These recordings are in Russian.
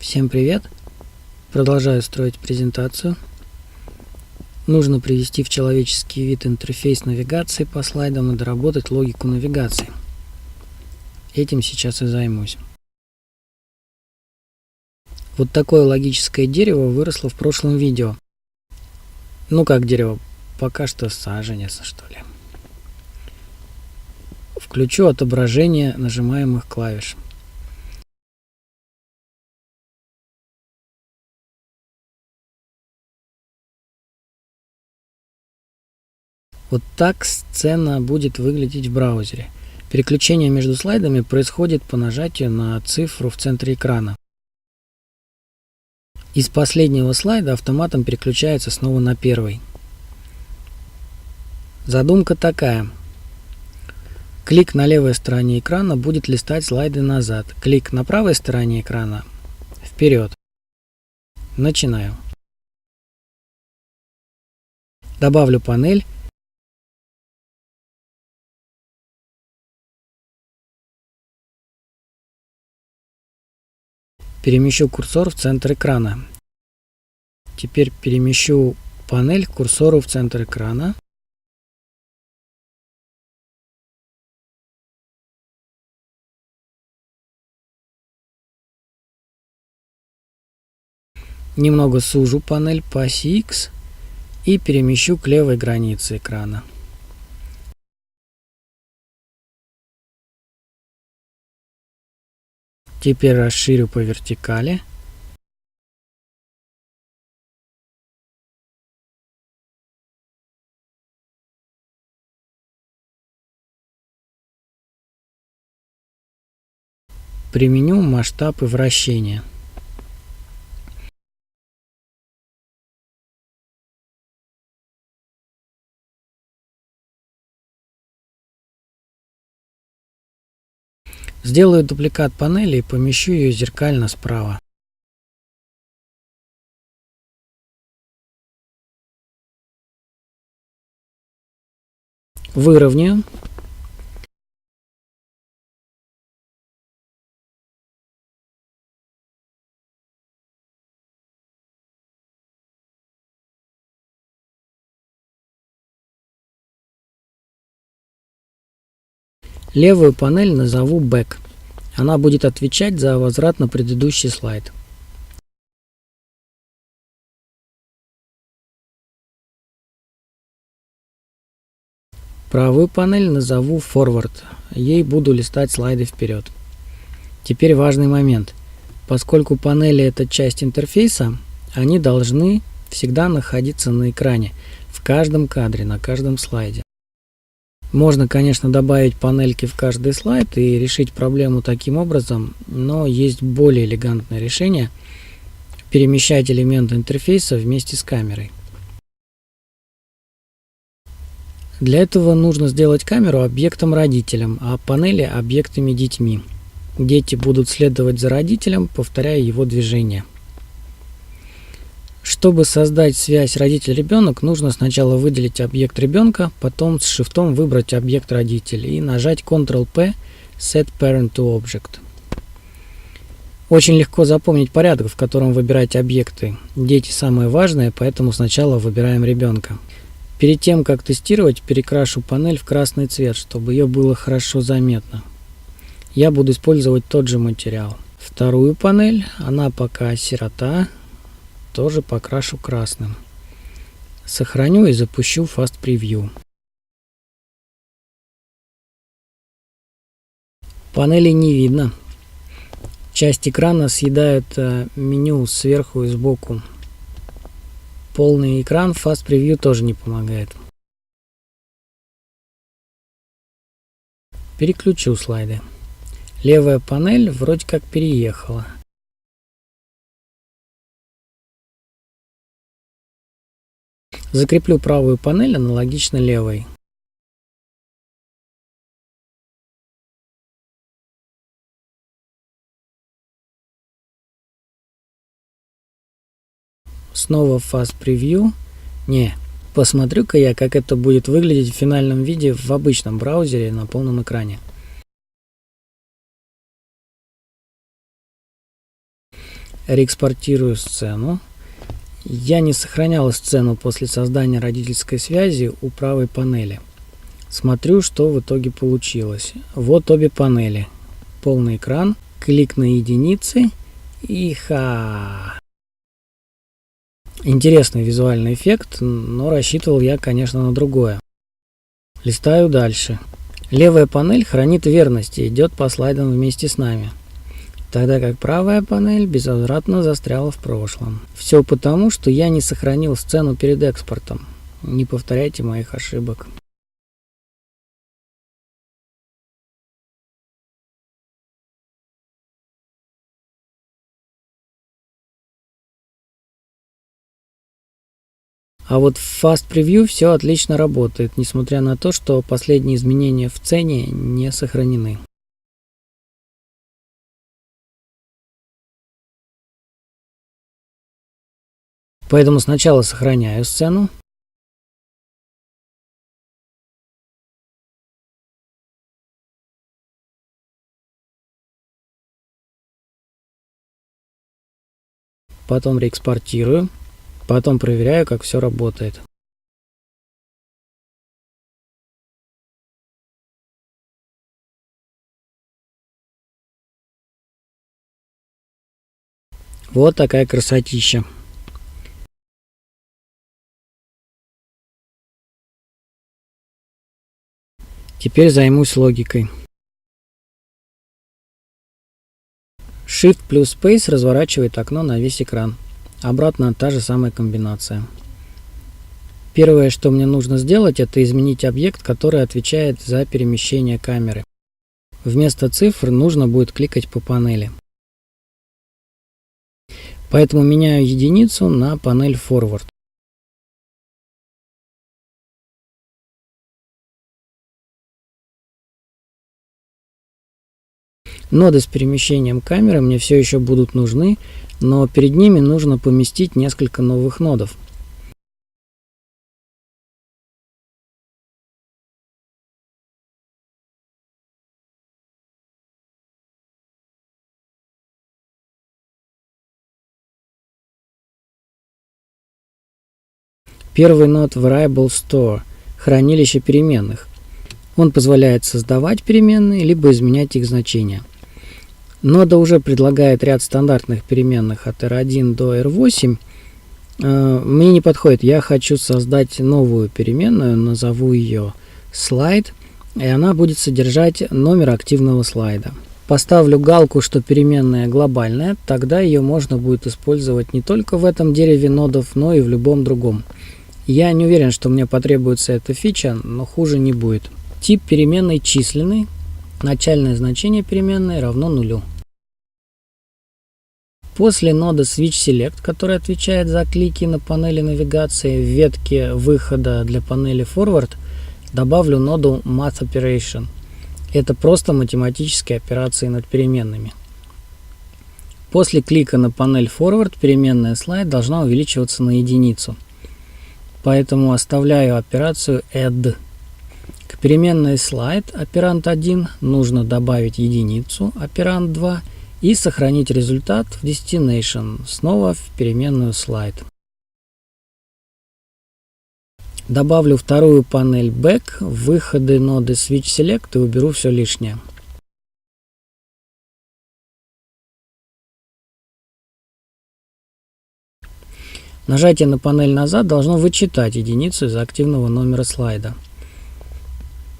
Всем привет! Продолжаю строить презентацию. Нужно привести в человеческий вид интерфейс навигации по слайдам и доработать логику навигации. Этим сейчас и займусь. Вот такое логическое дерево выросло в прошлом видео. Ну как дерево? Пока что саженец, что ли. Включу отображение нажимаемых клавиш. Вот так сцена будет выглядеть в браузере. Переключение между слайдами происходит по нажатию на цифру в центре экрана. Из последнего слайда автоматом переключается снова на первый. Задумка такая. Клик на левой стороне экрана будет листать слайды назад. Клик на правой стороне экрана вперед. Начинаю. Добавлю панель. Перемещу курсор в центр экрана. Теперь перемещу панель к курсору в центр экрана. Немного сужу панель по оси X и перемещу к левой границе экрана. Теперь расширю по вертикали. Применю масштаб и вращение. Сделаю дубликат панели и помещу ее зеркально справа. Выровняю. Левую панель назову Back. Она будет отвечать за возврат на предыдущий слайд. Правую панель назову Forward. Ей буду листать слайды вперед. Теперь важный момент. Поскольку панели это часть интерфейса, они должны всегда находиться на экране, в каждом кадре, на каждом слайде. Можно, конечно, добавить панельки в каждый слайд и решить проблему таким образом, но есть более элегантное решение – перемещать элементы интерфейса вместе с камерой. Для этого нужно сделать камеру объектом-родителем, а панели объектами-детьми. Дети будут следовать за родителем, повторяя его движения. Чтобы создать связь родитель-ребенок, нужно сначала выделить объект ребенка, потом с шифтом выбрать объект родитель и нажать Ctrl-P Set Parent to Object. Очень легко запомнить порядок, в котором выбирать объекты. Дети самое важное, поэтому сначала выбираем ребенка. Перед тем, как тестировать, перекрашу панель в красный цвет, чтобы ее было хорошо заметно. Я буду использовать тот же материал. Вторую панель, она пока сирота, тоже покрашу красным. Сохраню и запущу Fast Preview. Панели не видно. Часть экрана съедает меню сверху и сбоку. Полный экран Fast Preview тоже не помогает. Переключу слайды. Левая панель вроде как переехала. Закреплю правую панель аналогично левой. Снова Fast Preview. Посмотрю-ка я, как это будет выглядеть в финальном виде в обычном браузере на полном экране. Реэкспортирую сцену. Я не сохранял сцену после создания родительской связи у правой панели. Смотрю, что в итоге получилось. Вот обе панели. Полный экран. Клик на единицы. И Интересный визуальный эффект, но рассчитывал я, конечно, на другое. Листаю дальше. Левая панель хранит верность и идет по слайдам вместе с нами, тогда как правая панель безвозвратно застряла в прошлом. Все потому, что я не сохранил сцену перед экспортом. Не повторяйте моих ошибок. А вот в Fast Preview все отлично работает, несмотря на то, что последние изменения в сцене не сохранены. Поэтому сначала сохраняю сцену. Потом реэкспортирую. Потом проверяю, как все работает. Вот такая красотища. Теперь займусь логикой. Shift плюс Space разворачивает окно на весь экран. Обратно та же самая комбинация. Первое, что мне нужно сделать, это изменить объект, который отвечает за перемещение камеры. Вместо цифр нужно будет кликать по панели. Поэтому меняю единицу на панель Forward. Ноды с перемещением камеры мне все еще будут нужны, но перед ними нужно поместить несколько новых нодов. Первый нод Variable Store – хранилище переменных. Он позволяет создавать переменные, либо изменять их значения. Нода уже предлагает ряд стандартных переменных от R1 до R8. Мне не подходит, я хочу создать новую переменную, назову ее slide, и она будет содержать номер активного слайда. Поставлю галку, что переменная глобальная, тогда ее можно будет использовать не только в этом дереве нодов, но и в любом другом. Я не уверен, что мне потребуется эта фича, но хуже не будет. Тип переменной численный, начальное значение переменной равно нулю. После нода SwitchSelect, который отвечает за клики на панели навигации в ветке выхода для панели Forward, добавлю ноду MathOperation. Это просто математические операции над переменными. После клика на панель Forward переменная slide должна увеличиваться на единицу. Поэтому оставляю операцию add. К переменной slide операнд 1 нужно добавить единицу, операнд 2, и сохранить результат в destination, снова в переменную slide. Добавлю вторую панель back, выходы ноды SwitchSelect и уберу все лишнее. Нажатие на панель назад должно вычитать единицу из активного номера слайда.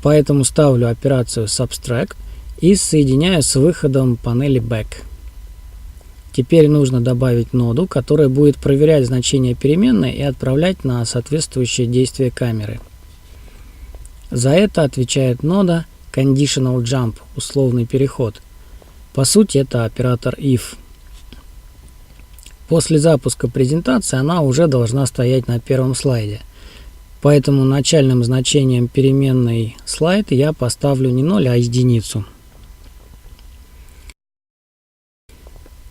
Поэтому ставлю операцию Subtract и соединяю с выходом панели Back. Теперь нужно добавить ноду, которая будет проверять значение переменной и отправлять на соответствующее действие камеры. За это отвечает нода Conditional Jump, условный переход. По сути, это оператор if. После запуска презентации она уже должна стоять на первом слайде. Поэтому начальным значением переменной слайд я поставлю не 0, а единицу.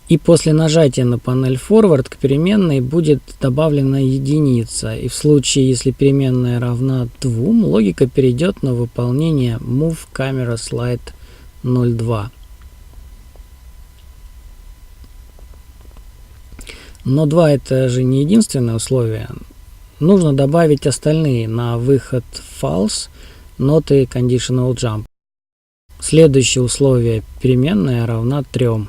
И после нажатия на панель Forward к переменной будет добавлена единица. И в случае, если переменная равна 2, логика перейдет на выполнение Move Camera Slide 0,2. Но 2 это же не единственное условие. Нужно добавить остальные на выход false, not и conditional jump. Следующее условие переменная равна 3.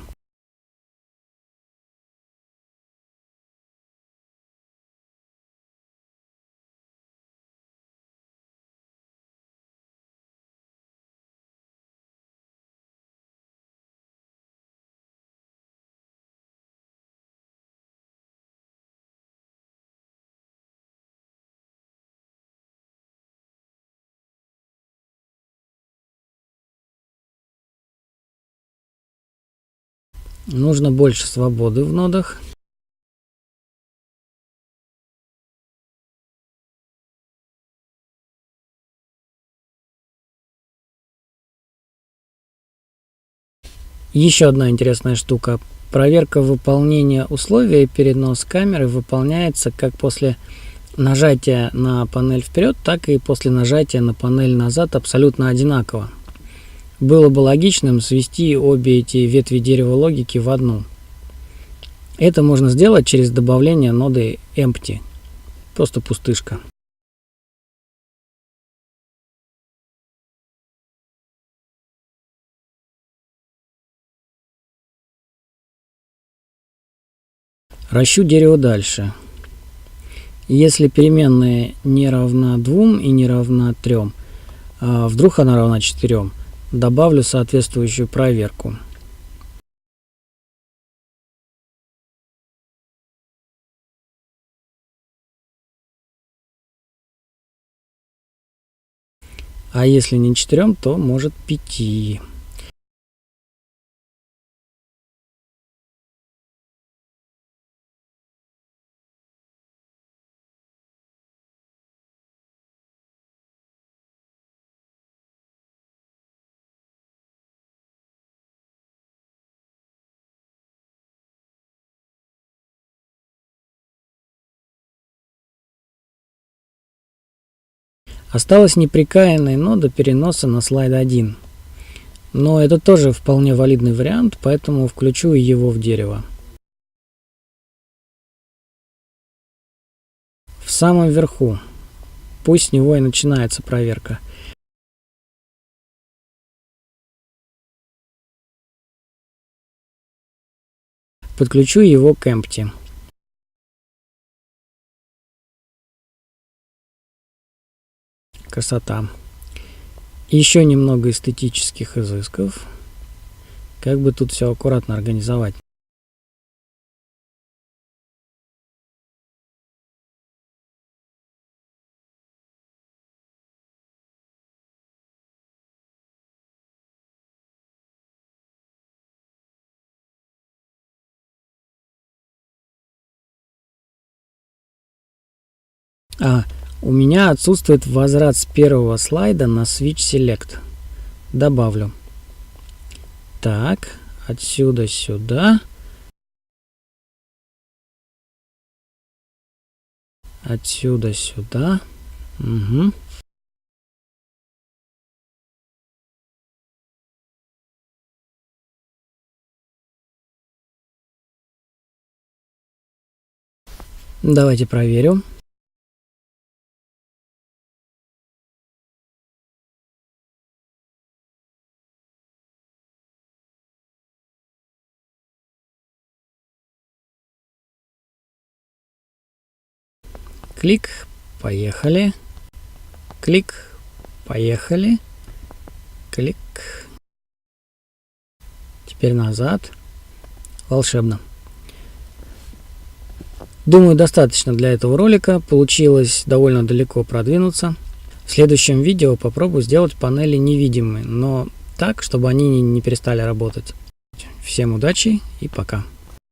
Нужно больше свободы в нодах. Еще одна интересная штука. Проверка выполнения условия перенос камеры выполняется как после нажатия на панель вперед, так и после нажатия на панель назад абсолютно одинаково. Было бы логичным свести обе эти ветви дерева логики в одну. Это можно сделать через добавление ноды empty. Просто пустышка. Ращу дерево дальше. Если переменная не равна 2 и не равна 3, а вдруг она равна 4, добавлю соответствующую проверку. А если не 4, то может 5. Осталась неприкаянная нода переноса на слайд 1. Но это тоже вполне валидный вариант, поэтому включу его в дерево. В самом верху. Пусть с него и начинается проверка. Подключу его к empty. Красота. Еще немного эстетических изысков. Как бы тут все аккуратно организовать. У меня отсутствует возврат с первого слайда на Switch Select. Добавлю. Так, отсюда сюда. Отсюда сюда. Угу. Давайте проверю. Клик, поехали. Клик, поехали. Клик. Теперь назад. Волшебно. Думаю, достаточно для этого ролика. Получилось довольно далеко продвинуться. В следующем видео попробую сделать панели невидимыми, но так, чтобы они не перестали работать. Всем удачи и пока.